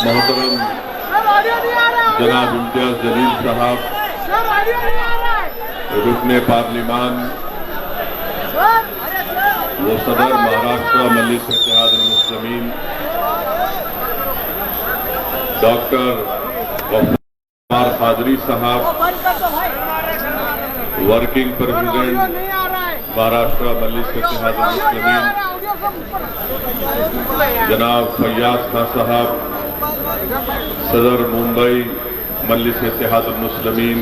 मोहतरम जनाब इम्तियाज जलील साहब, रुकने पार्लिमान वो सदर महाराष्ट्र मजलिस इत्तेहाद मुस्लिमीन डॉक्टर गफ्फार कादरी साहब, वर्किंग प्रेसिडेंट महाराष्ट्र मजलिस इत्तेहाद मुस्लिमीन जनाब फैयाज खान साहब, सदर मुंबई मजलिस इत्तेहाद मुस्लिमीन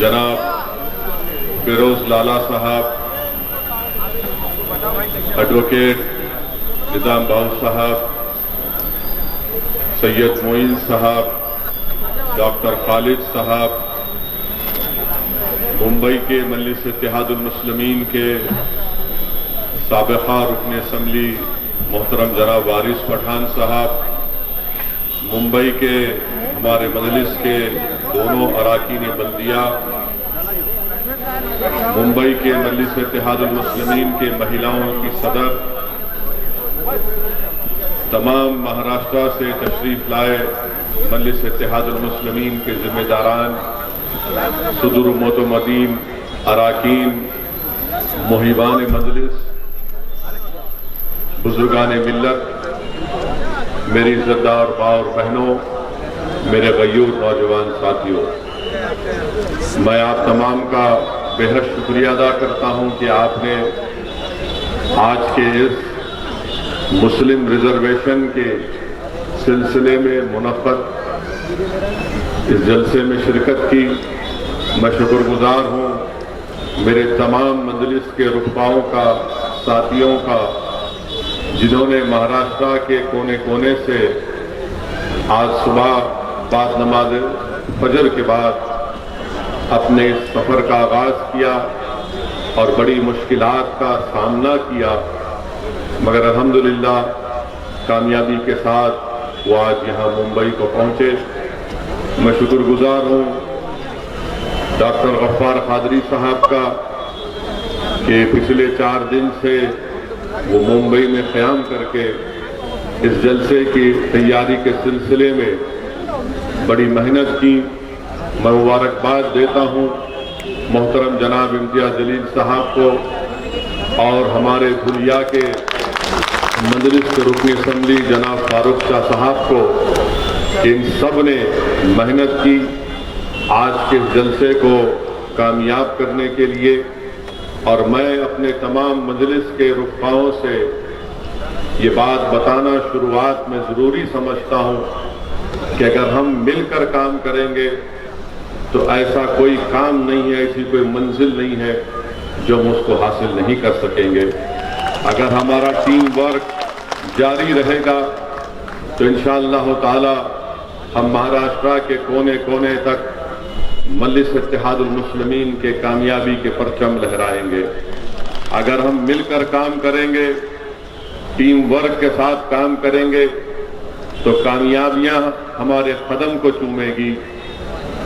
जनाब फिरोज लाला साहब, एडवोकेट निजाम बाहू साहब, सैयद मोइन साहब, डॉक्टर खालिद साहब, मुंबई के मजलिस इत्तेहाद मुस्लिमीन के साबिक़ा रुकन असम्बली मोहतरम जनाब वारिस पठान साहब, मुंबई के हमारे मजलिस के दोनों अराकीन बल्दिया, मुंबई के मजलिस इत्तेहाद मुस्लिमीन के महिलाओं की सदर, तमाम महाराष्ट्र से तशरीफ लाए मजलिस इत्तेहाद मुस्लिमीन के जिम्मेदारान, सुदूर मोतमदीन, अराकीन, मुहिबान मजलिस, बुजुर्गान मिल्लत, मेरी इज़्ज़तदार माँ और बहनों, मेरे गयूर नौजवान साथियों, मैं आप तमाम का बेहद शुक्रिया अदा करता हूं कि आपने आज के इस मुस्लिम रिजर्वेशन के सिलसिले में मुनक़्क़द इस जलसे में शिरकत की। मैं शुक्रगुजार हूं मेरे तमाम मजलिस के रुतबाओं का, साथियों का, जिन्होंने महाराष्ट्र के कोने कोने से आज सुबह बाद नमाज फजर के बाद अपने इस सफ़र का आगाज़ किया और बड़ी मुश्किलात का सामना किया, मगर अल्हम्दुलिल्लाह कामयाबी के साथ वो आज यहाँ मुंबई को पहुँचे। मैं शुक्रगुजार हूँ डॉक्टर गफ्फार कादरी साहब का कि पिछले 4 दिन से वो मुंबई में क़याम करके इस जलसे की तैयारी के सिलसिले में बड़ी मेहनत की। मैं मुबारकबाद देता हूँ मोहतरम जनाब इम्तियाज जलील साहब को और हमारे धुलिया के मजलिस के रुकन असम्बली जनाब फारूक शाह साहब को, इन सब ने मेहनत की आज के जलसे को कामयाब करने के लिए। और मैं अपने तमाम मजलिस के रुफ़ाओं से ये बात बताना शुरुआत में ज़रूरी समझता हूँ कि अगर हम मिलकर काम करेंगे तो ऐसा कोई काम नहीं है, ऐसी कोई मंजिल नहीं है जो हम उसको हासिल नहीं कर सकेंगे। अगर हमारा टीम वर्क जारी रहेगा तो इंशाअल्लाह ताला हम महाराष्ट्र के कोने कोने तक मजलिस इत्तेहाद मुस्लिमीन के कामयाबी के परचम लहराएंगे। अगर हम मिलकर काम करेंगे, टीम वर्क के साथ काम करेंगे तो कामयाबियां हमारे कदम को चूमेगी।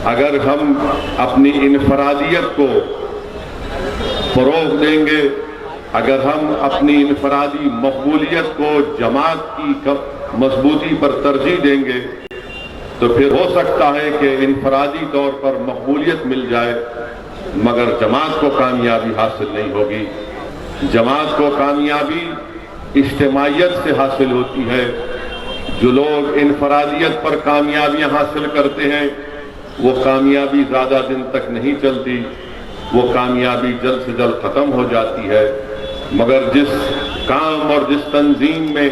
अगर हम अपनी इनफरादियत को फरोग देंगे, अगर हम अपनी इनफरादी मकबूलियत को जमात की मजबूती पर तरजीह देंगे तो फिर हो सकता है कि इनफरादी तौर पर मकबूलियत मिल जाए मगर जमात को कामयाबी हासिल नहीं होगी। जमात को कामयाबी इज्तिमाइयत से हासिल होती है। जो लोग इनफरादियत पर कामयाबियां हासिल करते हैं वो कामयाबी ज़्यादा दिन तक नहीं चलती, वो कामयाबी जल्द से जल्द ख़त्म हो जाती है। मगर जिस काम और जिस तंजीम में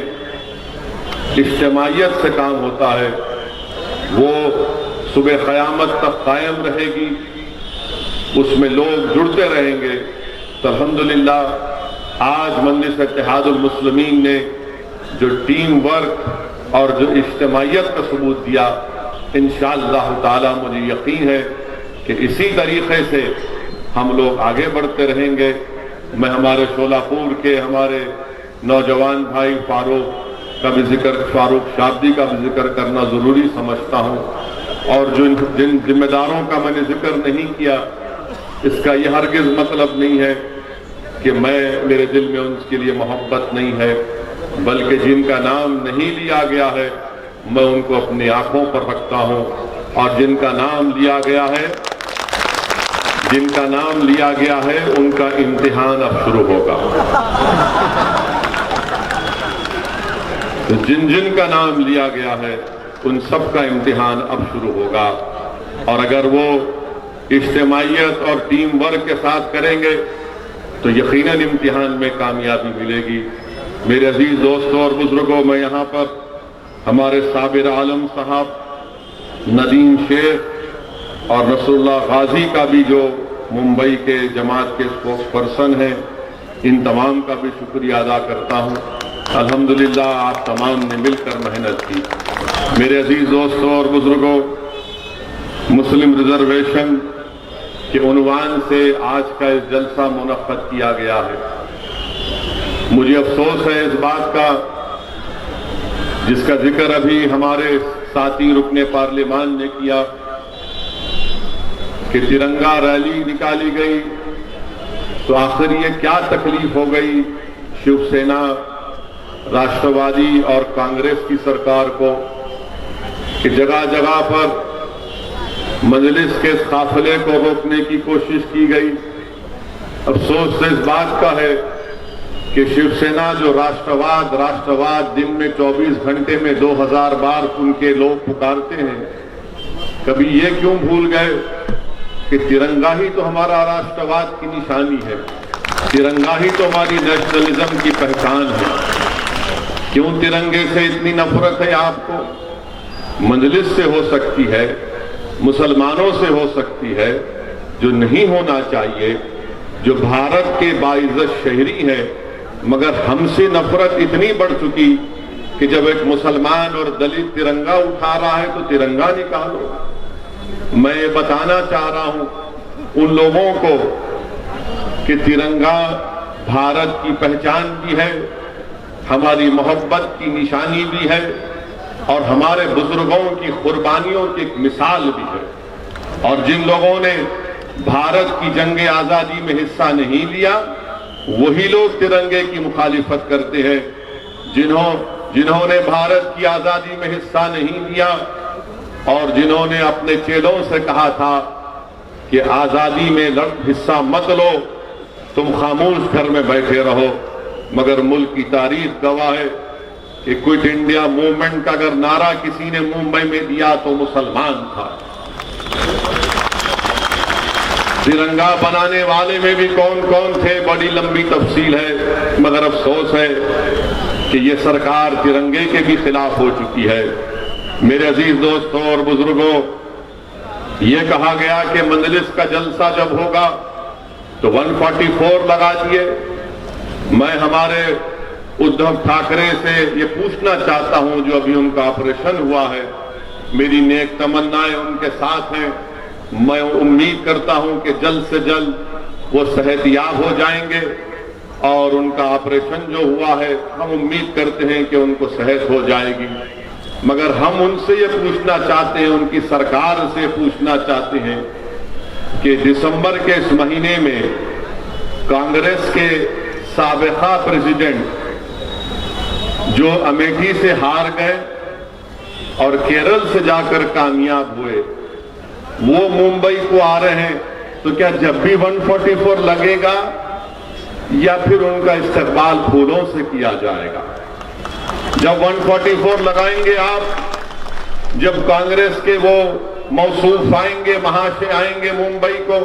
इज्तिमाइयत से काम होता है वो सुबह क़यामत तक कायम रहेगी, उसमें लोग जुड़ते रहेंगे। तो अल्हम्दुलिल्लाह आज मजलिस इत्तेहादुल मुस्लिमीन ने जो टीम वर्क और जो इज्तिमाइयत का सबूत दिया, इंशाअल्लाह ताला मुझे यकीन है कि इसी तरीके से हम लोग आगे बढ़ते रहेंगे। मैं हमारे शोलापुर के हमारे नौजवान भाई फारूक शाब्दी का भी जिक्र करना ज़रूरी समझता हूँ और जिन जिम्मेदारों का मैंने जिक्र नहीं किया इसका यह हरगिज़ मतलब नहीं है कि मेरे दिल में उनके लिए मोहब्बत नहीं है। बल्कि जिनका नाम नहीं लिया गया है मैं उनको अपनी आंखों पर रखता हूं, और जिनका नाम लिया गया है उनका इम्तिहान अब शुरू होगा। तो जिन का नाम लिया गया है उन सब का इम्तिहान अब शुरू होगा, और अगर वो इज्तिमाइयत और टीम वर्क के साथ करेंगे तो यकीनन इम्तिहान में कामयाबी मिलेगी। मेरे अजीज दोस्तों और बुजुर्गों, मैं यहाँ पर हमारे साबिर आलम साहब, नदीम शेख और नसरुल्लाह गाजी का भी जो मुंबई के जमात के स्पोक्स पर्सन हैं, इन तमाम का भी शुक्रिया अदा करता हूँ। अल्हम्दुलिल्लाह आप तमाम ने मिलकर मेहनत की। मेरे अजीज दोस्तों और बुजुर्गों, मुस्लिम रिजर्वेशन के उन्वान से आज का इस जलसा मुनक्कद किया गया है। मुझे अफसोस है इस बात का, जिसका जिक्र अभी हमारे साथी रुकने पार्लियामान ने किया, कि तिरंगा रैली निकाली गई तो आखिर ये क्या तकलीफ हो गई शिवसेना, राष्ट्रवादी और कांग्रेस की सरकार को कि जगह जगह पर मजलिस के काफिले को रोकने की कोशिश की गई। अफसोस इस बात का है कि शिवसेना जो राष्ट्रवाद दिन में 24 घंटे में 2000 बार उनके लोग पुकारते हैं, कभी ये क्यों भूल गए कि तिरंगा ही तो हमारा राष्ट्रवाद की निशानी है, तिरंगा ही तो हमारी नेशनलिज्म की पहचान है। क्यों तिरंगे से इतनी नफरत है आपको? मजलिस से हो सकती है, मुसलमानों से हो सकती है, जो नहीं होना चाहिए, जो भारत के बाइज्जत शहरी है, मगर हमसे नफरत इतनी बढ़ चुकी कि जब एक मुसलमान और दलित तिरंगा उठा रहा है तो तिरंगा निकालो। मैं ये बताना चाह रहा हूं उन लोगों को कि तिरंगा भारत की पहचान भी है, हमारी मोहब्बत की निशानी भी है, और हमारे बुजुर्गों की कुर्बानियों की एक मिसाल भी है। और जिन लोगों ने भारत की जंग आजादी में हिस्सा नहीं लिया, वही लोग तिरंगे की मुखालिफत करते हैं। जिन्होंने भारत की आजादी में हिस्सा नहीं लिया और जिन्होंने अपने चेलों से कहा था कि आजादी में हिस्सा मत लो, तुम खामोश घर में बैठे रहो, मगर मुल्क की तारीख गवाह है कि क्विट इंडिया मूवमेंट का अगर नारा किसी ने मुंबई में दिया तो मुसलमान था। तिरंगा बनाने वाले में भी कौन कौन थे, बड़ी लंबी तफसील है, मगर अफसोस है कि ये सरकार तिरंगे के भी खिलाफ हो चुकी है। मेरे अजीज दोस्तों और बुजुर्गों, ये कहा गया कि मजलिस का जलसा जब होगा तो 144 लगा दिए। मैं हमारे उद्धव ठाकरे से ये पूछना चाहता हूं, जो अभी उनका ऑपरेशन हुआ है, मेरी नेक तमन्नाएं उनके साथ हैं। मैं उम्मीद करता हूं कि जल्द से जल्द वो सेहतयाब हो जाएंगे, और उनका ऑपरेशन जो हुआ है हम उम्मीद करते हैं कि उनको सेहत हो जाएगी। मगर हम उनसे ये पूछना चाहते हैं, उनकी सरकार से पूछना चाहते हैं कि दिसंबर के इस महीने में कांग्रेस के साबिका प्रेसिडेंट जो अमेठी से हार गए और केरल से जाकर कामयाब हुए, वो मुंबई को आ रहे हैं, तो क्या जब भी 144 लगेगा या फिर उनका इस्तकबाल फूलों से किया जाएगा? जब 144 लगाएंगे आप, जब कांग्रेस के वो मौसूफ आएंगे, महाशय आएंगे मुंबई को,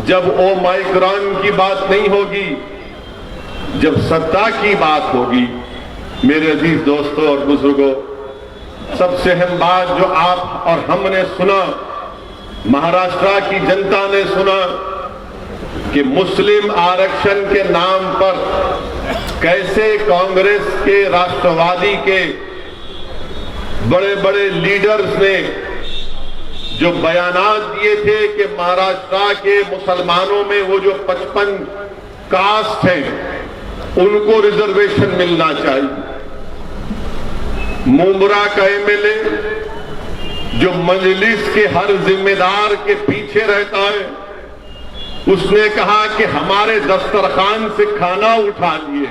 जब ओमाइक्रॉन की बात नहीं होगी, जब सत्ता की बात होगी। मेरे अजीज दोस्तों और बुजुर्गों, सबसे अहम बात जो आप और हमने सुना, महाराष्ट्र की जनता ने सुना कि मुस्लिम आरक्षण के नाम पर कैसे कांग्रेस के, राष्ट्रवादी के बड़े बड़े लीडर्स ने जो बयानात दिए थे कि महाराष्ट्र के मुसलमानों में वो जो 55 कास्ट हैं उनको रिजर्वेशन मिलना चाहिए। मुंब्रा का एमएलए जो मजलिस के हर जिम्मेदार के पीछे रहता है, उसने कहा कि हमारे दस्तरखान से खाना उठा लिए,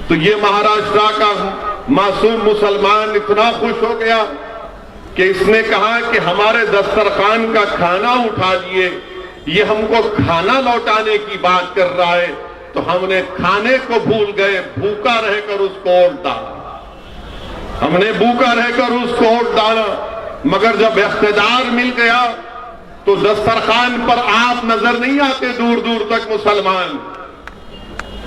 तो ये महाराष्ट्र का मासूम मुसलमान इतना खुश हो गया कि इसने कहा कि हमारे दस्तरखान का खाना उठा लिए, ये हमको खाना लौटाने की बात कर रहा है। तो हमने खाने को भूल गए, भूखा रहकर उसको वोट डाला, हमने भूखा रहकर उसको वोट डाला। मगर जब इख्तिदार मिल गया तो दस्तरखान पर आप नजर नहीं आते, दूर दूर तक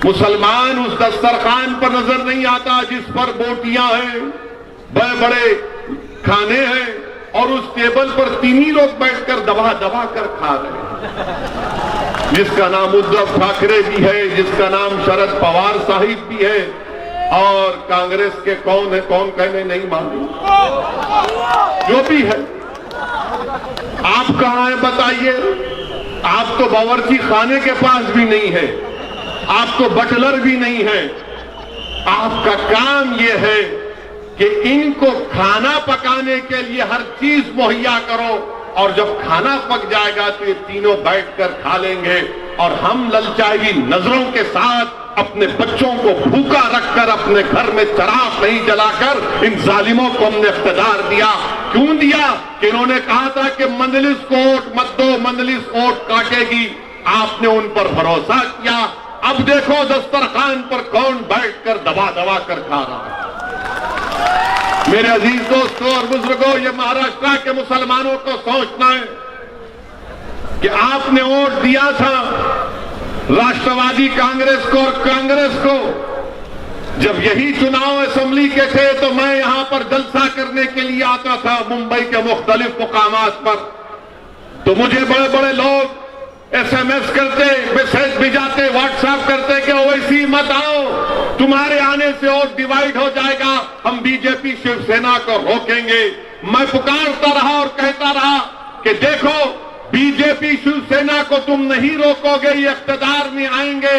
मुसलमान उस दस्तरखान पर नजर नहीं आता जिस पर बोटियां हैं, बड़े बड़े खाने हैं, और उस टेबल पर 3 ही लोग बैठकर दबा दबा कर खा रहे हैं, जिसका नाम उद्धव ठाकरे भी है, जिसका नाम शरद पवार साहिब भी है, और कांग्रेस के कौन है कौन कहने नहीं मालूम, जो भी है। आप कहां हैं बताइए? आप तो बावर्ची खाने के पास भी नहीं है, आप तो बटलर भी नहीं है। आपका काम यह है कि इनको खाना पकाने के लिए हर चीज मुहैया करो, और जब खाना पक जाएगा तो ये तीनों बैठकर खा लेंगे, और हम ललचाई नजरों के साथ अपने बच्चों को भूखा रखकर अपने घर में चिराग नहीं जलाकर इन जालिमों को हमने इख्तियार दिया। क्यों दिया? कि इन्होंने कहा था कि मंदलिस को वोट मत दो, मंदलिस वोट काटेगी। आपने उन पर भरोसा किया। अब देखो दस्तरखान पर कौन बैठकर दबा दबा कर खा रहा है। मेरे अजीज दोस्तों और बुजुर्गों, ये महाराष्ट्र के मुसलमानों को सोचना है कि आपने वोट दिया था राष्ट्रवादी कांग्रेस को, और कांग्रेस को जब यही चुनाव असेंबली के थे तो मैं यहां पर जलसा करने के लिए आता था मुंबई के मुख्तलिफ मुकामात पर, तो मुझे बड़े बड़े लोग SMS करते, मैसेज भिजाते, व्हाट्सएप करते कि ओवैसी मत आओ, तुम्हारे आने से वोट डिवाइड हो जाएगा, हम बीजेपी शिवसेना को रोकेंगे। मैं पुकारता रहा और कहता रहा कि देखो बीजेपी शिवसेना को तुम नहीं रोकोगे, ये इख्तियार में आएंगे,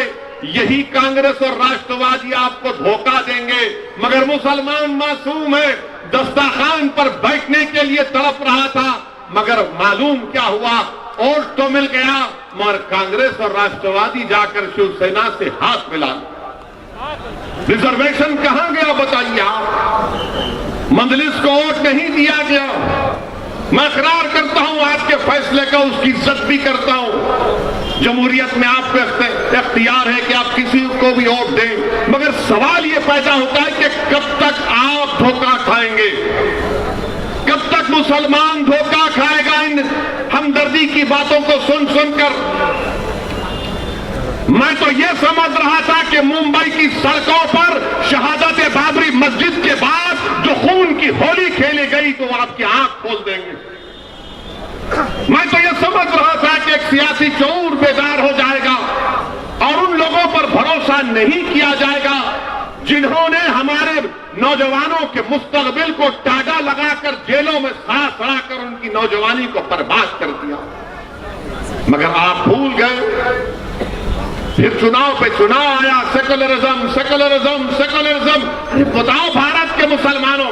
यही कांग्रेस और राष्ट्रवादी आपको धोखा देंगे। मगर मुसलमान मासूम है, दस्तरखान पर बैठने के लिए तड़प रहा था, मगर मालूम क्या हुआ, वोट तो मिल गया मगर कांग्रेस और राष्ट्रवादी जाकर शिवसेना से हाथ मिला। रिजर्वेशन कहां गया बताइए आप? मंदलिस को वोट नहीं दिया गया। मैं इकरार करता हूं आपके फैसले का, उसकी इज्जत भी करता हूं। जमहूरियत में आपको इख्तियार है कि आप किसी को भी वोट दें, मगर सवाल यह पैदा होता है कि कब तक आप धोखा खाएंगे, कब तक मुसलमान धोखा खाएगा इन हमदर्दी की बातों को सुन सुनकर। मैं तो यह समझ रहा था कि मुंबई की सड़कों पर शहादत बाबरी मस्जिद के बाद जो खून की होली खेली गई तो वो आपकी आंख खोल देंगे। मैं तो यह समझ रहा था कि एक सियासी शऊर बेदार हो जाएगा और उन लोगों पर भरोसा नहीं किया जाएगा जिन्होंने हमारे नौजवानों के मुस्तकबिल को टागा लगाकर जेलों में सड़ा सड़ाकर उनकी नौजवानी को बर्बाद कर दिया। मगर आप भूल गए। फिर चुनाव पे चुनाव आया, सेकुलरिज्म सेकुलरिज्म सेकुलरिज्म। अरे बताओ भारत के मुसलमानों,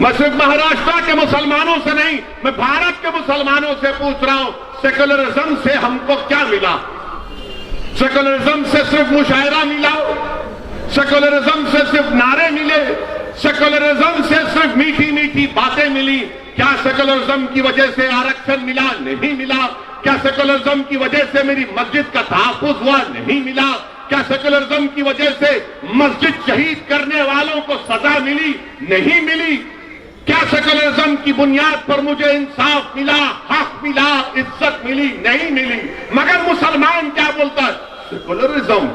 मैं सिर्फ महाराष्ट्र के मुसलमानों से नहीं, मैं भारत के मुसलमानों से पूछ रहा हूं, सेकुलरिज्म से हमको क्या मिला? सेकुलरिज्म से सिर्फ मुशायरा मिला, सेकुलरिज्म से सिर्फ नारे मिले, सेकुलरिज्म से सिर्फ मीठी मीठी बातें मिली। क्या सेकुलरिज्म की वजह से आरक्षण मिला? नहीं मिला। क्या सेकुलरिज्म की वजह से मेरी मस्जिद का तहफ्फुज हुआ? नहीं मिला। क्या सेकुलरिज्म की वजह से मस्जिद शहीद करने वालों को सजा मिली? नहीं मिली। क्या सेकुलरिज्म की बुनियाद पर मुझे इंसाफ मिला, हक मिला, इज्जत मिली? नहीं मिली। मगर मुसलमान क्या बोलता है? सेकुलरिज्म।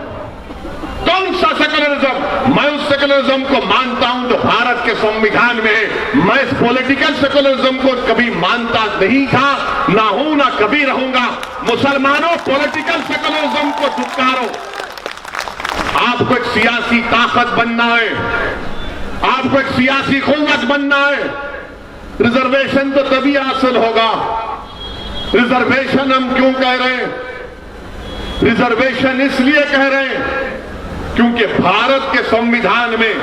कौन सा सेकुलरिज्म? मैं उस सेकुलरिज्म को मानता हूं जो भारत के संविधान में है। मैं इस पॉलिटिकल सेकुलरिज्म को कभी मानता नहीं था, ना हूं, ना कभी रहूंगा। मुसलमानों, पॉलिटिकल सेकुलरिज्म को धिक्कारो। आपको एक सियासी ताकत बनना है, आपको एक सियासी कुव्वत बनना है। रिजर्वेशन तो तभी हासिल होगा। रिजर्वेशन हम क्यों कह रहे हैं? रिजर्वेशन इसलिए कह रहे हैं क्योंकि भारत के संविधान में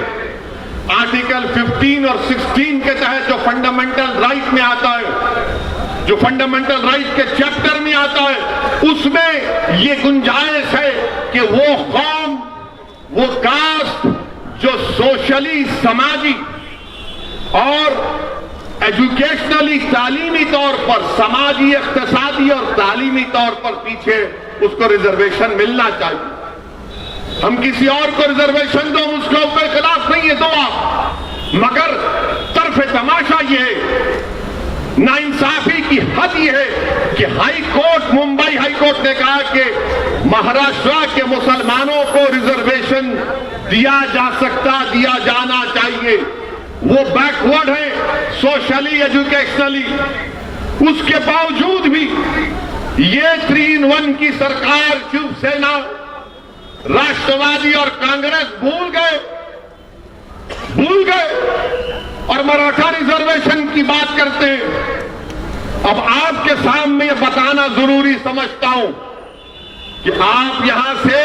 आर्टिकल 15 और 16 के तहत जो फंडामेंटल राइट में आता है, जो फंडामेंटल राइट के चैप्टर में आता है, उसमें ये गुंजाइश है कि वो कौम, वो कास्ट, सोशली, समाजी और एजुकेशनली, तालीमी तौर पर, समाजी, इक्तिसादी और तालीमी तौर पर पीछे उसको रिजर्वेशन मिलना चाहिए। हम किसी और को रिजर्वेशन दो, उसके ऊपर खिलाफ नहीं है, दो आप, मगर तरफे तमाशा ये है, नाइंसाफी की हद ये है कि high court, Mumbai high court ने कहा कि महाराष्ट्र के मुसलमानों को रिजर्वेशन दिया जा सकता, दिया जाना चाहिए। वो बैकवर्ड है सोशली, एजुकेशनली। उसके बावजूद भी ये 3-in-1 की सरकार, शिवसेना, राष्ट्रवादी और कांग्रेस भूल गए और मराठा रिजर्वेशन की बात करते हैं। अब आपके सामने बताना जरूरी समझता हूं कि आप यहां से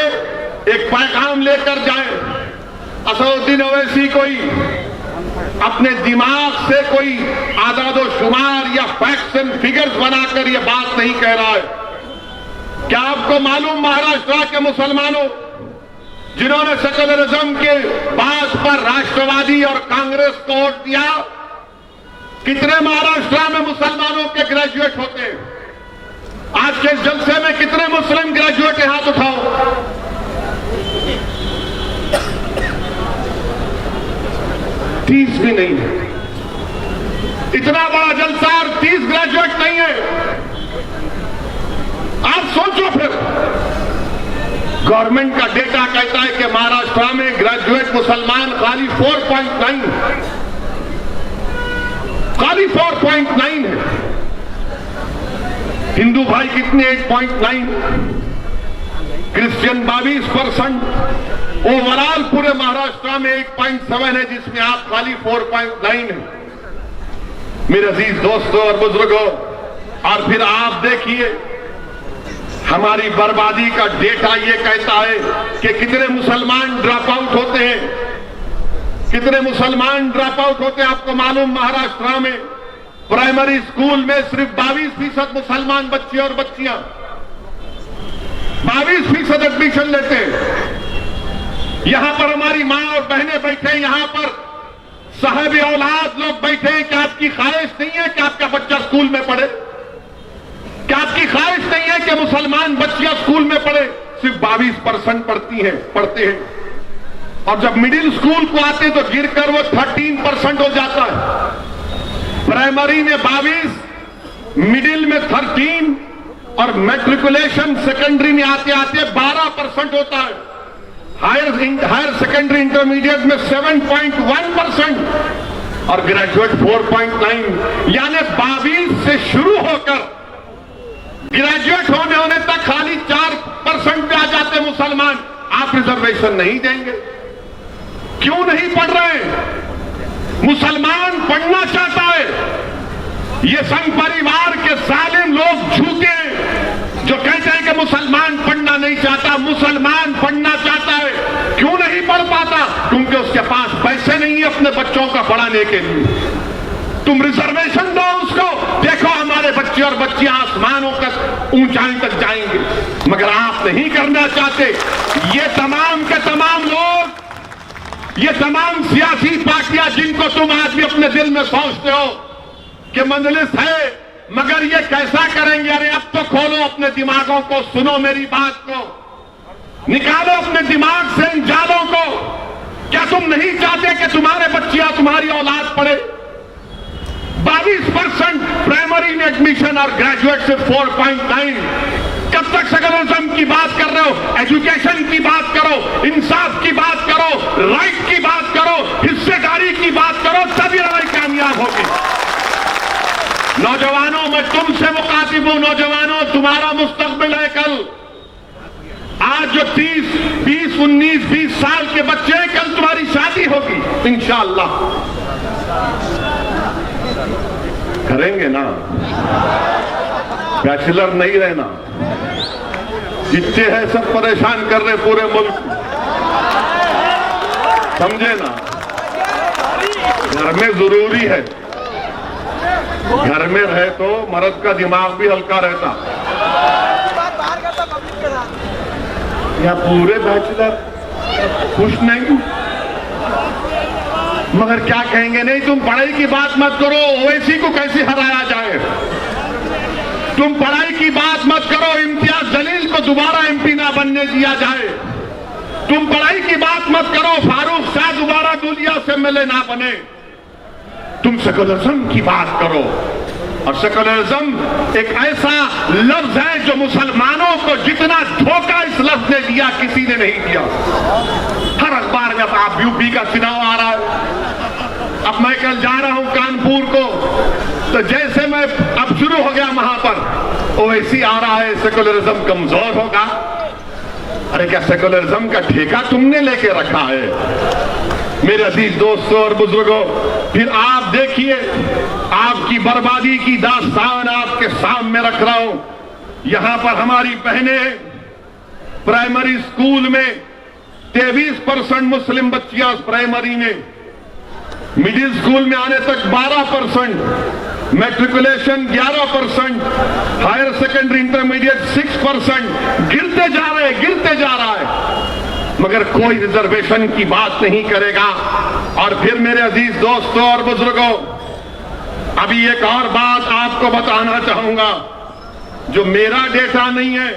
एक पैगाम लेकर जाएं। असदुद्दीन ओवैसी कोई अपने दिमाग से कोई आदादो शुमार या फैक्ट्स एंड फिगर्स बनाकर यह बात नहीं कह रहा है। क्या आपको मालूम महाराष्ट्र के मुसलमानों जिन्होंने सेकुलरिज्म के बात पर राष्ट्रवादी और कांग्रेस को वोट दिया, कितने महाराष्ट्र में मुसलमानों के ग्रेजुएट होते हैं? आज के जलसे में कितने मुस्लिम ग्रेजुएट हैं? हाथ उठाओ। तीस भी नहीं है। इतना बड़ा जलसा और 30 ग्रेजुएट नहीं है। आप सोचो फिर, गवर्नमेंट का डेटा कहता है कि महाराष्ट्र में ग्रेजुएट मुसलमान खाली 4.9 है। हिंदू भाई कितने? 8.9। क्रिश्चियन 22%। ओवरऑल पूरे महाराष्ट्र में 8.7 है, जिसमें आप खाली 4.9 है। मेरे अजीज दोस्तों और बुजुर्गों, और फिर आप देखिए हमारी बर्बादी का डेटा ये कहता है कि कितने मुसलमान ड्रॉप आउट होते हैं, कितने मुसलमान ड्रॉप आउट होते हैं। आपको मालूम, महाराष्ट्र में प्राइमरी स्कूल में सिर्फ 22% मुसलमान बच्चे और बच्चियां 22% एडमिशन लेते हैं। यहां पर हमारी मां और बहनें बैठे, यहां पर साहब औलाद लोग बैठे हैं। क्या आपकी ख्वाहिश नहीं है कि आपका बच्चा स्कूल में पढ़े? क्या आपकी ख्वाहिश नहीं है कि मुसलमान बच्चियां स्कूल में पढ़े? सिर्फ 22% पढ़ते हैं। और जब मिडिल स्कूल को आते तो गिरकर वो 13% हो जाता है। प्राइमरी में 22, मिडिल में 13 और मैट्रिकुलेशन सेकेंडरी में आते आते 12% होता है। हायर सेकेंडरी इंटरमीडिएट में 7.1% और ग्रेजुएट 4.9। यानी 22 से शुरू होकर ग्रेजुएट होने तक खाली 4% पे आ जाते मुसलमान। आप रिजर्वेशन नहीं देंगे? क्यों नहीं पढ़ रहे? मुसलमान पढ़ना चाहता है। ये संघ परिवार के जालिम लोग झूठे हैं जो कहते हैं कि मुसलमान पढ़ना नहीं चाहता। मुसलमान पढ़ना चाहता है। क्यों नहीं पढ़ पाता? क्योंकि उसके पास पैसे नहीं है अपने बच्चों का पढ़ाने के लिए। तुम रिजर्वेशन दो उसको, देखो हमारे बच्चे और बच्चियां आसमानों तक, ऊंचाई तक जाएंगे। मगर आप नहीं करना चाहते। ये तमाम के तमाम लोग, ये तमाम सियासी पार्टियां जिनको तुम आज भी अपने दिल में सोचते हो कि मंजलिस है, मगर ये कैसा करेंगे? अरे अब तो खोलो अपने दिमागों को, सुनो मेरी बात को, निकालो अपने दिमाग से इन जालों को। क्या तुम नहीं चाहते कि तुम्हारे बच्चियां, तुम्हारी औलाद पढ़े? 22% प्राइमरी में एडमिशन और ग्रेजुएट से 4.9। कब तक सेकुलरिज्म की बात कर रहे हो? एजुकेशन की बात करो, इंसाफ की बात करो, राइट की बात करो, हिस्सेदारी की बात करो, तभी लड़ाई कामयाब होगी। नौजवानों, मैं तुमसे मुखातिब हूं। नौजवानों, तुम्हारा मुस्तकबिल है कल। आज जो 30, 20, 19, 20 साल के बच्चे हैं, कल तुम्हारी शादी होगी इंशाअल्लाह। करेंगे ना? बैचलर नहीं रहना। जितने हैं सब परेशान कर रहे पूरे मुल्क, समझे ना? घर में जरूरी है। घर में रहे तो मर्द का दिमाग भी हल्का रहता। या पूरे बैचलर खुश नहीं? मगर क्या कहेंगे, नहीं तुम पढ़ाई की बात मत करो, ओवैसी को कैसे हराया जाए। तुम पढ़ाई की बात मत करो, इम्तियाज जलील को दोबारा एमपी ना बनने दिया जाए। तुम पढ़ाई की बात मत करो, फारूक शाह दोबारा दुनिया से मिले ना बने। तुम सेकुलरिज्म की बात करो, और सेकुलरिज्म एक ऐसा लफ्ज है जो मुसलमानों को जितना धोखा इस लफ्ज ने दिया किसी ने नहीं दिया। हर अखबार में आप यूपी का चुनाव आ रहा है, अब मैं कल जा रहा हूं कानपुर को, तो जैसे मैं अब शुरू हो गया वहां पर ओवैसी आ रहा है, सेकुलरिज्म कमजोर होगा। अरे क्या सेकुलरिज्म का ठेका तुमने लेके रखा है? मेरे अजीज दोस्तों और बुजुर्गों, फिर आप देखिए, आपकी बर्बादी की दास्तान आपके सामने रख रहा हूं। यहां पर हमारी बहनें प्राइमरी स्कूल में 23% मुस्लिम बच्चियां प्राइमरी में, मिडिल स्कूल में आने तक 12%, मैट्रिकुलेशन 11%, हायर सेकेंडरी इंटरमीडिएट 6%, गिरते जा रहा है, मगर कोई रिजर्वेशन की बात नहीं करेगा। और फिर मेरे अजीज दोस्तों और बुजुर्गों, अभी एक और बात आपको बताना चाहूंगा, जो मेरा डेटा नहीं है,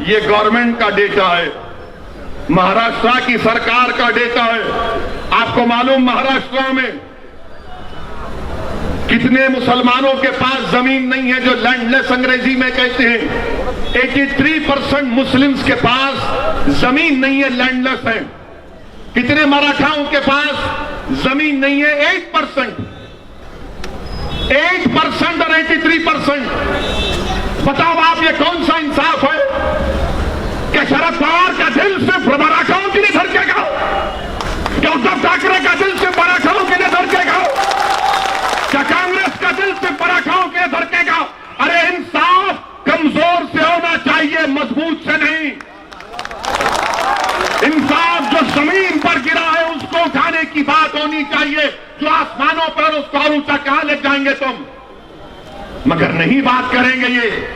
ये गवर्नमेंट का डेटा है, महाराष्ट्र की सरकार का डेटा है। आपको मालूम महाराष्ट्र में कितने मुसलमानों के पास जमीन नहीं है, जो लैंडलेस अंग्रेजी में कहते हैं। 83% मुस्लिम्स के पास जमीन नहीं है, लैंडलेस है। कितने मराठाओं के पास जमीन नहीं है? 8% और 83%। बताओ आप, ये कौन सा इंसाफ है कि शरद पवार का दिल सिर्फ मराठाओं के लिए धड़केगा? क्या उद्धव ठाकरे का दिल सिर्फ मराठाओं के लिए धड़केगा? क्या कांग्रेस का दिल सिर्फ मराठाओं के लिए धड़केगा? अरे इंसाफ कमजोर से होना चाहिए, मजबूत से नहीं। इंसाफ जो जमीन पर गिरा है उसको उठाने की बात होनी चाहिए, जो आसमानों पर उसको और ऊंचा कहां ले जाएंगे तुम, मगर नहीं बात करेंगे ये।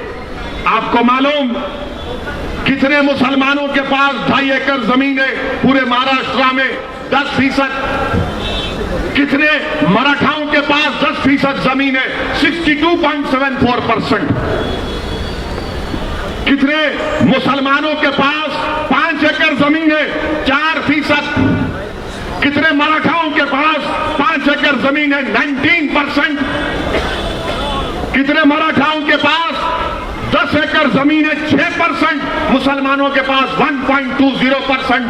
आपको मालूम कितने मुसलमानों के पास 2.5 एकड़ जमीन है पूरे महाराष्ट्र में? 10%। कितने मराठाओं के पास 10% जमीन है? 62.74%। कितने मुसलमानों के पास 5 एकड़ जमीन है? 4%। कितने मराठाओं के पास 5 एकड़ जमीन है? 19%। कितने मराठाओं के पास 10 एकड़ जमीन है? 6%। मुसलमानों के पास 1.20%।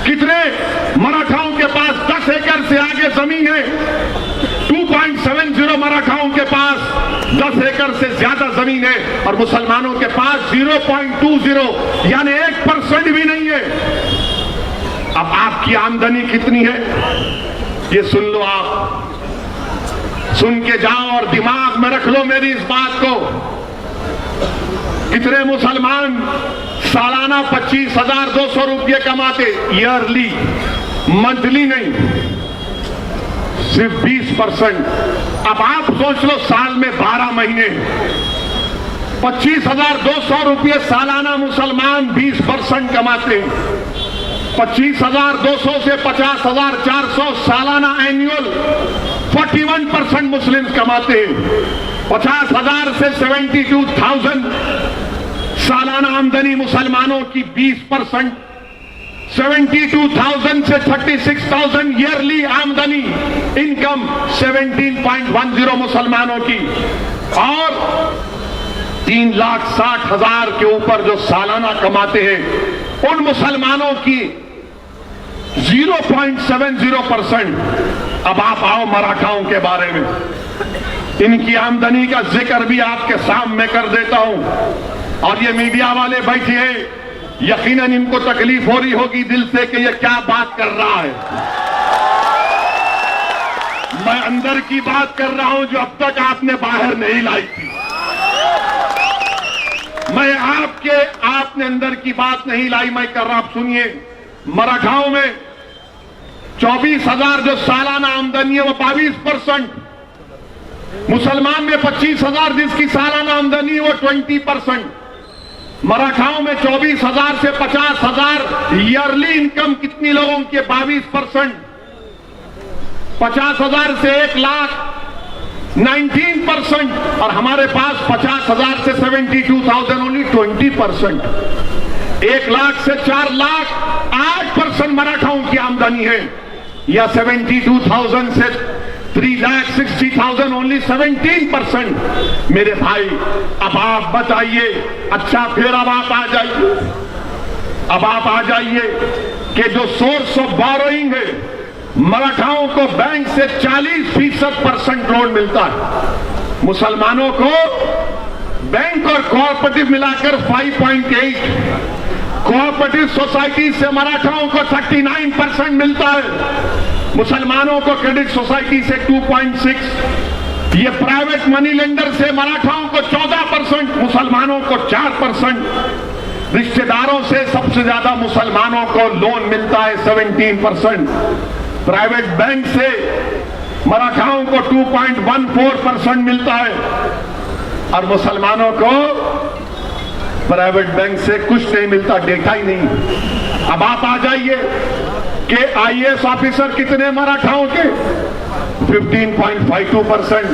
कितने मराठाओं के पास 10 एकड़ से आगे जमीन है? 2.70। मराठाओं के पास 10 एकड़ से ज्यादा जमीन है, और मुसलमानों के पास 0.20, यानी 1% भी नहीं है। अब आपकी आमदनी कितनी है ये सुन लो, आप सुन के जाओ और दिमाग में रख लो मेरी इस बात को। कितने मुसलमान सालाना 25,200 रुपये कमाते? ईयरली, मंथली नहीं, सिर्फ 20%। अब आप सोच लो, साल में 12 महीने 25,200 रुपये सालाना मुसलमान 20% कमाते हैं। 25,200 से 50,400 सालाना एनुअल 41% मुस्लिम कमाते हैं। 50,000 से 72,000 सालाना आमदनी मुसलमानों की 20%। 72,000 से 36,000 ईयरली आमदनी, इनकम 17.10 मुसलमानों की, और 3,60,000 के ऊपर जो सालाना कमाते हैं उन मुसलमानों की 0.70%। अब आप आओ मराठाओं के बारे में, इनकी आमदनी का जिक्र भी आपके सामने कर देता हूं। और ये मीडिया वाले बैठे हैं, यकीनन इनको तकलीफ हो रही होगी दिल से कि ये क्या बात कर रहा है। मैं अंदर की बात कर रहा हूं जो अब तक आपने बाहर नहीं लाई थी। मैं आपने अंदर की बात नहीं लाई, मैं कर रहा। आप सुनिए, मराठाओं में 24,000 जो सालाना आमदनी है वो 22%। मुसलमान में 25,000 जिसकी सालाना आमदनी है वो 20%। मराठाओं में 24,000 से 50,000 ईयरली इनकम कितनी लोगों की? 22%। 50,000 से 1 लाख 19%, और हमारे पास 50,000 से 72,000 ओनली 20%। 1 लाख से 4 लाख 8% मराठाओं की आमदनी है, या 72,000 से 3,60,000 ओनली 17%। मेरे भाई, अब आप बताइए, अच्छा फिर अब आप आ जाइए, अब आप आ जाइए कि जो सोर्स ऑफ बोरोइंग है, मराठाओं को बैंक से 40% लोन मिलता है, मुसलमानों को बैंक और कोऑपरेटिव मिलाकर 5.8, कोऑपरेटिव सोसाइटी से मराठाओं को 39% मिलता है, मुसलमानों को क्रेडिट सोसाइटी से 2.6, ये प्राइवेट मनी लेंडर से मराठाओं को 14%, मुसलमानों को 4%, रिश्तेदारों से सबसे ज्यादा मुसलमानों को लोन मिलता है 17%, प्राइवेट बैंक से मराठाओं को 2.14% मिलता है, और मुसलमानों को प्राइवेट बैंक से कुछ नहीं मिलता, डेटा ही नहीं। अब आप आ जाइए कि आईएएस ऑफिसर कितने मराठाओं के? 15.52%।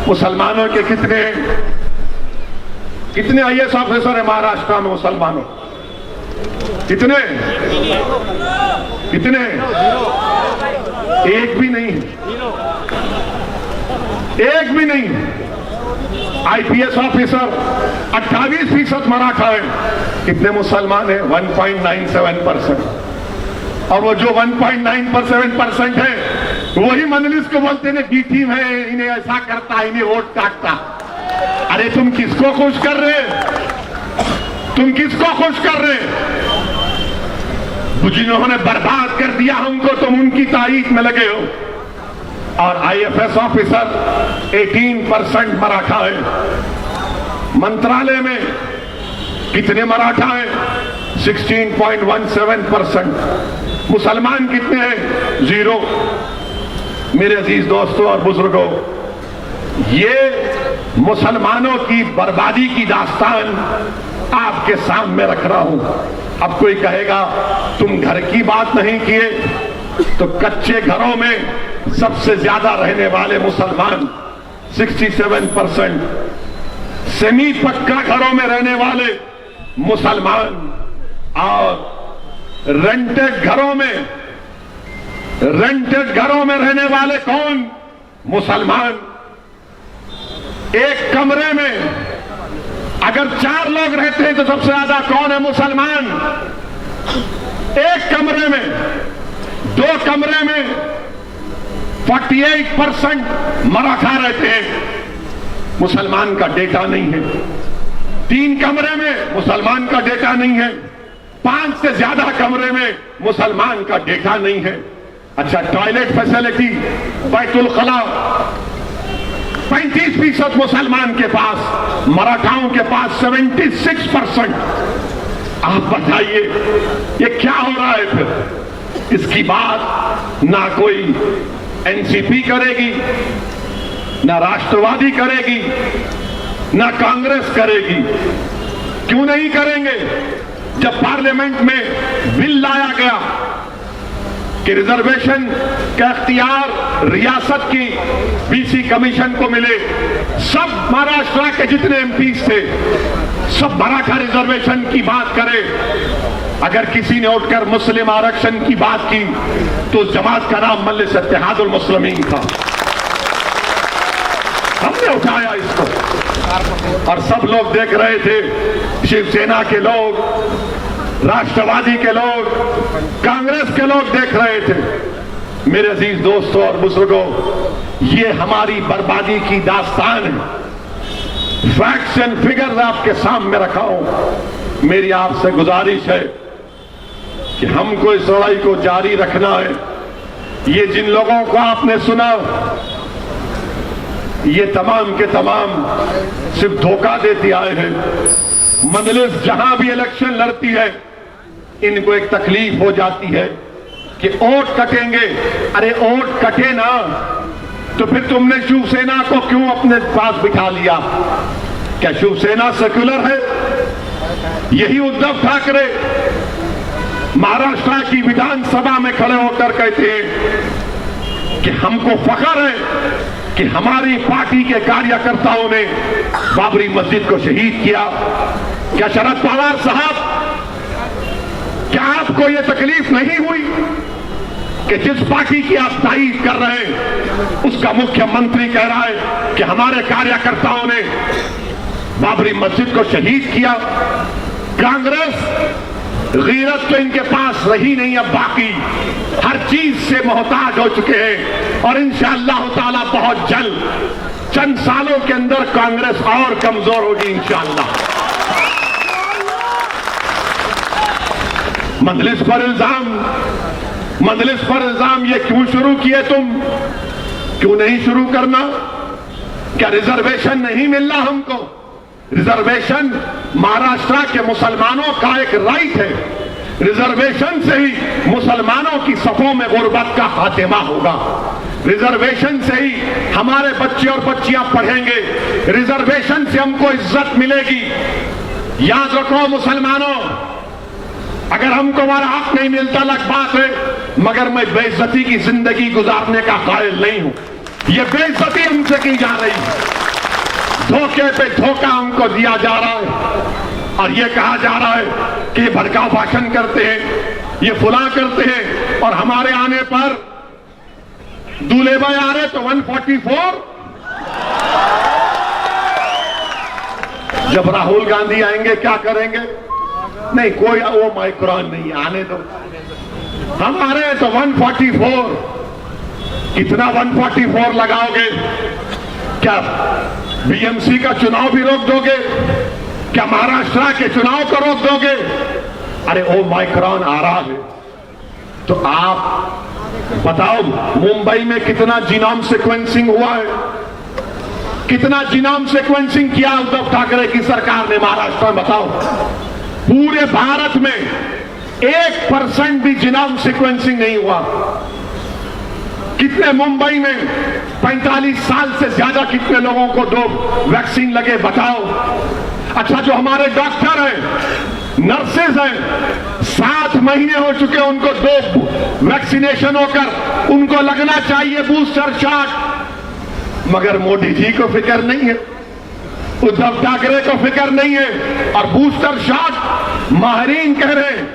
मुसलमानों के कितने आईएएस ऑफिसर है महाराष्ट्र में मुसलमानों? कितने? एक भी नहीं, एक भी नहीं। आईपीएस ऑफिसर 28% मराठा है, कितने मुसलमान है? 1.97%। और वो जो 1.97% है, वही मजलिस को बोलते हैं बी टीम है, इन्हें ऐसा करता, इन्हें वोट काटता। अरे तुम किसको खुश कर रहे? तुम किसको खुश कर रहे? जिन्होंने बर्बाद कर दिया हमको, तुम उनकी तारीफ में लगे हो। और आईएफएस ऑफिसर 18% मराठा है। मंत्रालय में कितने मराठा हैं? 16.17%। मुसलमान कितने हैं? 0। मेरे अजीज दोस्तों और बुजुर्गों, ये मुसलमानों की बर्बादी की दास्तान आपके सामने रख रहा हूं। अब कोई कहेगा तुम घर की बात नहीं किए, तो कच्चे घरों में सबसे ज्यादा रहने वाले मुसलमान 67%, सेमी पक्का घरों में रहने वाले मुसलमान, और रेंटेड घरों में रहने वाले कौन? मुसलमान। एक कमरे में अगर 4 लोग रहते हैं तो सबसे ज्यादा कौन है? मुसलमान। एक कमरे में, 2 कमरे में 48% मराठा रहते हैं, मुसलमान का डेटा नहीं है। 3 कमरे में मुसलमान का डेटा नहीं है। 5 से ज्यादा कमरे में मुसलमान का डेटा नहीं है। अच्छा, टॉयलेट फैसिलिटी, बैतुल खला 35% मुसलमान के पास, मराठाओं के पास 76%। आप बताइए ये क्या हो रहा है फिर? इसकी बात ना कोई एनसीपी करेगी, ना राष्ट्रवादी करेगी, ना कांग्रेस करेगी। क्यों नहीं करेंगे? जब पार्लियामेंट में बिल लाया गया कि रिजर्वेशन का इख्तियार रियासत की बीसी कमीशन को मिले, सब महाराष्ट्र के जितने एमपीज थे सब मराठा रिजर्वेशन की बात करें। अगर किसी ने उठकर मुस्लिम आरक्षण की बात की तो जमात का नाम मजलिस इत्तेहादुल मुस्लिमीन था। हमने उठाया इसको, और सब लोग देख रहे थे। शिवसेना के लोग, राष्ट्रवादी के लोग, कांग्रेस के लोग देख रहे थे। मेरे अजीज दोस्तों और बुजुर्गों, ये हमारी बर्बादी की दास्तान है। फैक्ट्स एंड फिगर्स आपके सामने रखा हूं। मेरी आपसे गुजारिश है कि हमको इस लड़ाई को जारी रखना है। ये जिन लोगों को आपने सुना, ये तमाम के तमाम सिर्फ धोखा देते आए हैं। मजलिस जहां भी इलेक्शन लड़ती है, इनको एक तकलीफ हो जाती है कि वोट कटेंगे। अरे वोट कटे ना तो फिर तुमने शिवसेना को क्यों अपने पास बिठा लिया? क्या शिवसेना सेक्युलर है? यही उद्धव ठाकरे महाराष्ट्र की विधानसभा में खड़े होकर कहते हैं कि हमको फख्र है कि हमारी पार्टी के कार्यकर्ताओं ने बाबरी मस्जिद को शहीद किया। क्या शरद पवार साहब, क्या आपको यह तकलीफ नहीं हुई कि जिस पार्टी की आप तारीफ कर रहे हैं उसका मुख्यमंत्री कह रहा है कि हमारे कार्यकर्ताओं ने बाबरी मस्जिद को शहीद किया? कांग्रेस गीरत तो इनके पास रही नहीं, अब बाकी हर चीज से मोहताज हो चुके हैं और इंशाअल्लाह ताला बहुत जल्द चंद सालों के अंदर कांग्रेस और कमजोर होगी इंशाअल्लाह। मजलिस पर इल्जाम ये क्यों शुरू किए तुम? क्यों नहीं शुरू करना? क्या रिजर्वेशन नहीं मिल रहा हमको? रिजर्वेशन महाराष्ट्र के मुसलमानों का एक राइट है। रिजर्वेशन से ही मुसलमानों की सफों में गुर्बत का खात्मा होगा। रिजर्वेशन से ही हमारे बच्चे और बच्चियां पढ़ेंगे। रिजर्वेशन से हमको इज्जत मिलेगी। याद रखो मुसलमानों, अगर हमको हमारा हक नहीं मिलता अलग बात है, मगर मैं बेइज्जती की जिंदगी गुजारने का कायल नहीं हूं। यह बेइज्जती हमसे की जा रही है, धोखे पे धोखा हमको दिया जा रहा है और ये कहा जा रहा है कि ये भड़काऊ भाषण करते हैं, ये फुला करते हैं और हमारे आने पर दूल्हे भाई आ रहे तो 144। जब राहुल गांधी आएंगे क्या करेंगे? नहीं, कोई वो माइक्रोन नहीं, आने दो। हमारे तो 144। कितना 144 लगाओगे? क्या बीएमसी का चुनाव भी रोक दोगे? क्या महाराष्ट्र के चुनाव को रोक दोगे? अरे ओ माइक्रोन आ रहा है तो आप बताओ मुंबई में कितना जीनोम सीक्वेंसिंग हुआ है? कितना जीनोम सीक्वेंसिंग किया उद्धव ठाकरे की सरकार ने महाराष्ट्र में? बताओ, पूरे भारत में 1% भी जीनोम सीक्वेंसिंग नहीं हुआ। कितने मुंबई में 45 साल से ज्यादा कितने लोगों को 2 वैक्सीन लगे बताओ? अच्छा, जो हमारे डॉक्टर हैं, नर्सेज हैं, 7 महीने हो चुके उनको 2 वैक्सीनेशन होकर, उनको लगना चाहिए बूस्टर शॉट, मगर मोदी जी को फिक्र नहीं है, उद्धव ठाकरे को फिक्र नहीं है। और बूस्टर शॉट माहिरीन कह रहे हैं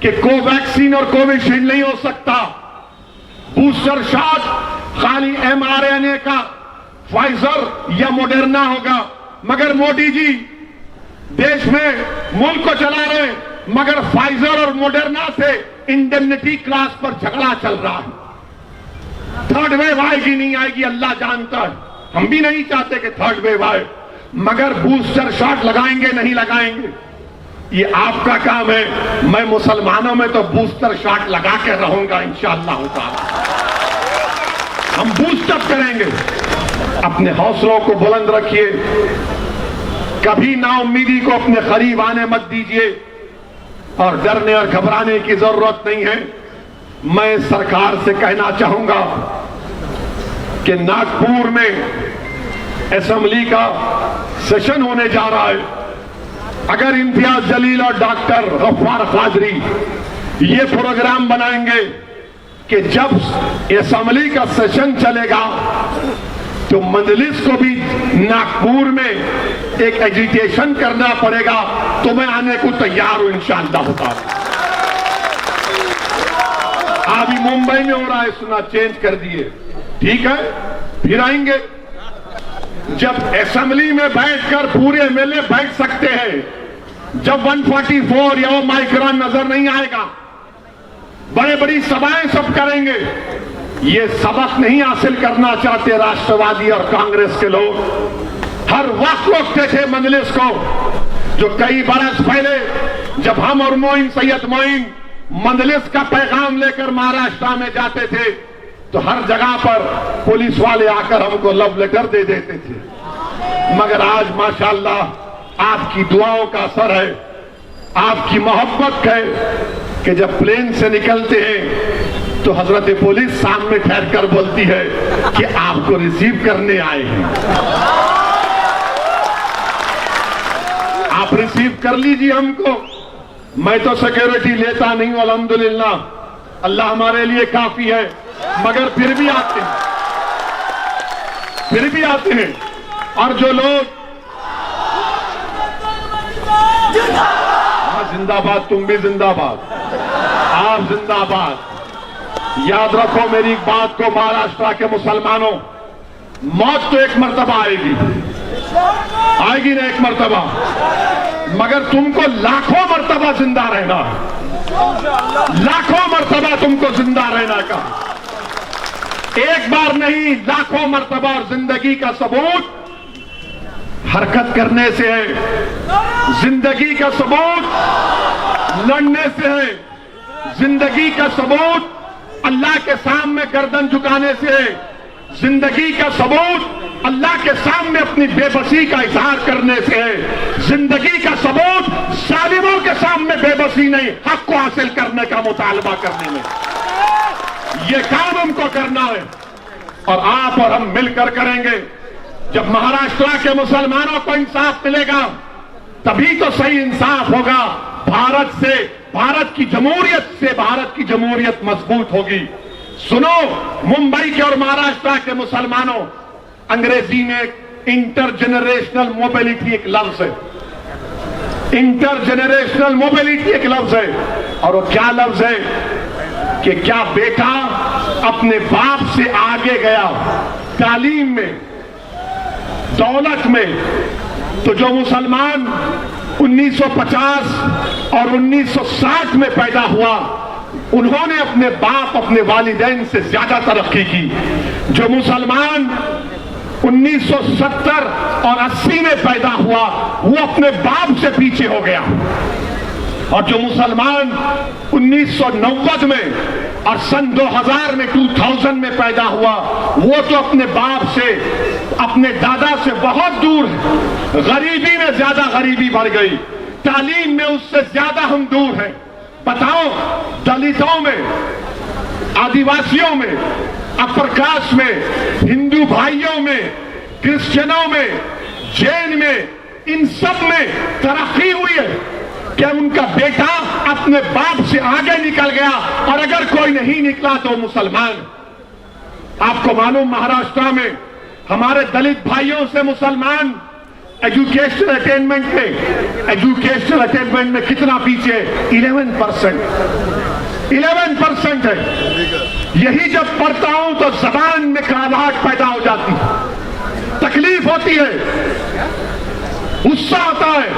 कि कोवैक्सीन और कोविशील्ड नहीं हो सकता। बूस्टर शॉट खाली mRNA का फाइजर या मॉडर्ना होगा। मगर मोदी जी देश में मुल्क को चला रहे, मगर फाइजर और मॉडर्ना से इंडेमनिटी क्लास पर झगड़ा चल रहा है। थर्ड वेव आएगी नहीं आएगी अल्लाह जानता है, हम भी नहीं चाहते कि थर्ड वेव आए, मगर बूस्टर शॉट लगाएंगे नहीं लगाएंगे ये आपका काम है। मैं मुसलमानों में तो बूस्टर शॉट लगा के रहूंगा इंशाअल्लाह ताला। हम बूस्टअप करेंगे। अपने हौसलों को बुलंद रखिए, कभी नाउम्मीदी को अपने करीब आने मत दीजिए और डरने और घबराने की जरूरत नहीं है। मैं सरकार से कहना चाहूंगा कि नागपुर में असेंबली का सेशन होने जा रहा है। अगर इम्तियाज जलील और डॉक्टर गफ्फार कादरी ये प्रोग्राम बनाएंगे कि जब असेंबली का सेशन चलेगा तो मजलिस को भी नागपुर में एक एजिटेशन करना पड़ेगा, तो मैं आने को तैयार हूं इंशाअल्लाह ताला। अभी मुंबई में हो रहा है, सुना चेंज कर दिए, ठीक है, फिर आएंगे। जब असेंबली में बैठकर पूरे एमएलए बैठ सकते हैं, जब 144 या वो माइक्रोन नजर नहीं आएगा, बड़े बड़ी सभाएं सब करेंगे। ये सबक नहीं हासिल करना चाहते राष्ट्रवादी और कांग्रेस के लोग। हर वक्त रोकते थे मजलिस को। जो कई बरस पहले जब हम और मोइन सैयद मोइन मजलिस का पैगाम लेकर महाराष्ट्र में जाते थे तो हर जगह पर पुलिस वाले आकर हमको लव लेटर दे देते थे। मगर आज माशाअल्लाह आपकी दुआओं का असर है, आपकी मोहब्बत है कि जब प्लेन से निकलते हैं तो हजरत पुलिस सामने ठहर कर बोलती है कि आपको रिसीव करने आए हैं, आप रिसीव कर लीजिए हमको। मैं तो सिक्योरिटी लेता नहीं हूं, अल्हम्दुलिल्लाह, अल्लाह हमारे लिए काफी है। मगर फिर भी आते हैं। और जो लोग जिंदाबाद, तुम भी जिंदाबाद, आप जिंदाबाद। याद रखो मेरी एक बात को, महाराष्ट्र के मुसलमानों, मौत तो एक मर्तबा आएगी ना, एक मर्तबा, मगर तुमको लाखों मर्तबा जिंदा रहना, लाखों मर्तबा तुमको जिंदा रहना का, एक बार नहीं लाखों मर्तबा। और जिंदगी का सबूत हरकत करने से है, जिंदगी का सबूत लड़ने से है, जिंदगी का सबूत अल्लाह के सामने गर्दन झुकाने से है, जिंदगी का सबूत अल्लाह के सामने अपनी बेबसी का इजहार करने से है, जिंदगी का सबूत जालिमों के सामने बेबसी नहीं, हक को हासिल करने का मुतालबा करने में। ये काम हमको करना है और आप और हम मिलकर करेंगे। जब महाराष्ट्र के मुसलमानों को इंसाफ मिलेगा तभी तो सही इंसाफ होगा। भारत से, भारत की जमहूरियत से भारत की जमहूरियत मजबूत होगी। सुनो, मुंबई के और महाराष्ट्र के मुसलमानों, अंग्रेजी में इंटरजेनरेशनल मोबिलिटी एक लफ्ज है, इंटरजेनरेशनल मोबिलिटी एक लफ्ज है। और वो क्या लफ्ज है कि क्या बेटा अपने बाप से आगे गया तालीम में, दौलत में, तो जो मुसलमान 1950 और 1960 में पैदा हुआ उन्होंने अपने बाप, अपने वालिदैन से ज्यादा तरक्की की। जो मुसलमान 1970 और 80 में पैदा हुआ वो अपने बाप से पीछे हो गया। और जो मुसलमान 1990 में और सन 2000 में 2000 में पैदा हुआ वो तो अपने बाप से, अपने दादा से बहुत दूर है। गरीबी में ज्यादा गरीबी बढ़ गई, तालीम में उससे ज्यादा हम दूर हैं। बताओ, दलितों में, आदिवासियों में, अपर कास्ट में, हिंदू भाइयों में, क्रिश्चियनों में, जैन में, इन सब में तरक्की हुई है क्या? उनका बेटा अपने बाप से आगे निकल गया। और अगर कोई नहीं निकला तो मुसलमान। आपको मालूम, महाराष्ट्र में हमारे दलित भाइयों से मुसलमान एजुकेशनल अटेनमेंट में कितना पीछे? 11% है। यही जब पढ़ता हूं तो जबान में कड़वाहट पैदा हो जाती है, तकलीफ होती है, गुस्सा आता है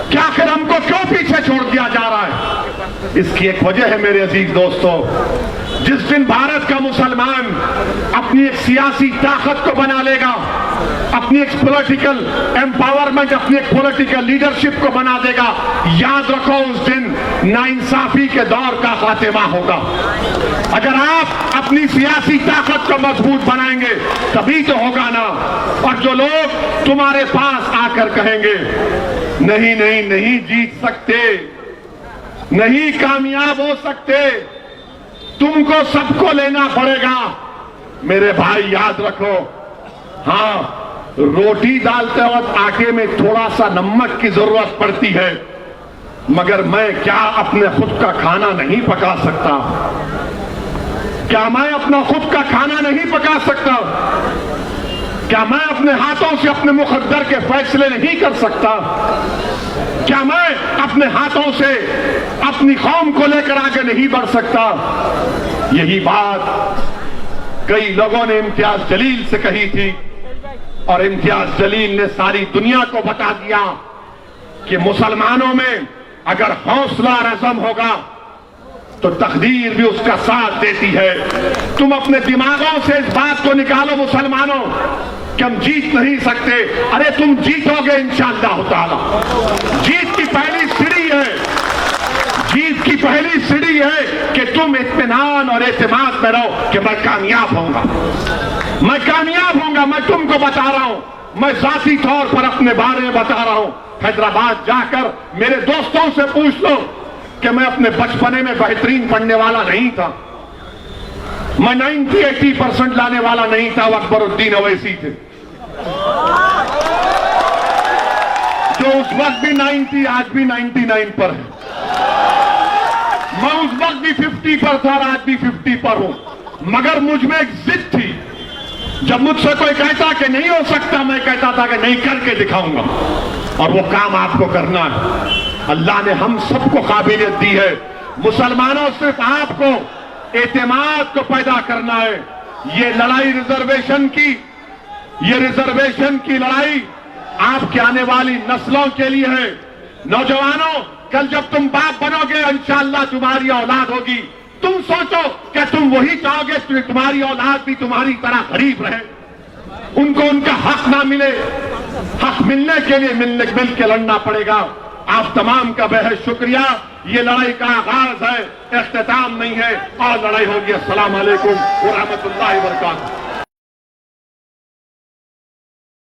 कि आखिर हमको क्यों पीछे छोड़ दिया जा रहा है। इसकी एक वजह है मेरे अजीज दोस्तों, जिस दिन भारत का मुसलमान अपनी एक सियासी ताकत को बना लेगा, अपनी एक पॉलिटिकल एम्पावरमेंट, अपनी एक पॉलिटिकल लीडरशिप को बना देगा, याद रखो उस दिन नाइंसाफी के दौर का खात्मा होगा। अगर आप अपनी सियासी ताकत को मजबूत बनाएंगे तभी तो होगा ना। और जो लोग तुम्हारे पास आकर कहेंगे नहीं नहीं नहीं जीत सकते, नहीं कामयाब हो सकते, तुमको सबको लेना पड़ेगा, मेरे भाई याद रखो, हाँ, रोटी डालते वक्त आटे में थोड़ा सा नमक की जरूरत पड़ती है, मगर मैं क्या अपने खुद का खाना नहीं पका सकता? क्या मैं अपना खुद का खाना नहीं पका सकता? क्या मैं अपने हाथों से अपने मुकद्दर के फैसले नहीं कर सकता? क्या मैं अपने हाथों से अपनी कौम को लेकर आगे नहीं बढ़ सकता? यही बात कई लोगों ने इम्तियाज जलील से कही थी और इम्तियाज जलील ने सारी दुनिया को बता दिया कि मुसलमानों में अगर हौसला और अज़म होगा तो तकदीर भी उसका साथ देती है। तुम अपने दिमागों से इस बात को निकालो मुसलमानों कि हम जीत नहीं सकते। अरे तुम जीतोगे इंशाअल्लाह ताला। जीत की पहली सीढ़ी है, जीत की पहली सीढ़ी है कि तुम इत्मीनान और एतमाद में रहो कि मैं कामयाब होऊंगा, मैं कामयाब होऊंगा। मैं तुमको बता रहा हूं, मैं जाती तौर पर अपने बारे में बता रहा हूं। हैदराबाद जाकर मेरे दोस्तों से पूछ लो कि मैं अपने बचपने में बेहतरीन पढ़ने वाला नहीं था, मैं 90-80% लाने वाला नहीं था। वो अकबरुद्दीन अवैसी थे जो उस वक्त भी 90, आज भी 99 पर है। मैं उस वक्त भी 50 पर था और आज भी 50 पर हूं। मगर मुझ में एक जिद थी। जब मुझसे कोई कहता कि नहीं हो सकता, मैं कहता था कि नहीं, करके दिखाऊंगा, और वो काम आपको करना है। अल्लाह ने हम सबको काबिलियत दी है। मुसलमानों, सिर्फ आपको एतमाद को पैदा करना है। ये लड़ाई रिजर्वेशन की, ये रिजर्वेशन की लड़ाई आपके आने वाली नस्लों के लिए है। नौजवानों, कल जब तुम बाप बनोगे, इंशाअल्लाह तुम्हारी औलाद होगी। तुम सोचो कि तुम वही चाहोगे कि तुम्हारी औलाद भी तुम्हारी तरह गरीब रहे, उनको उनका हक ना मिले। हक मिलने के लिए मिल के लड़ना पड़ेगा। आप तमाम का बेहद शुक्रिया। ये लड़ाई का आगाज है, इख्तिताम नहीं है, और लड़ाई होगी। अस्सलाम वालेकुम व रहमतुल्लाहि व बरकातहू।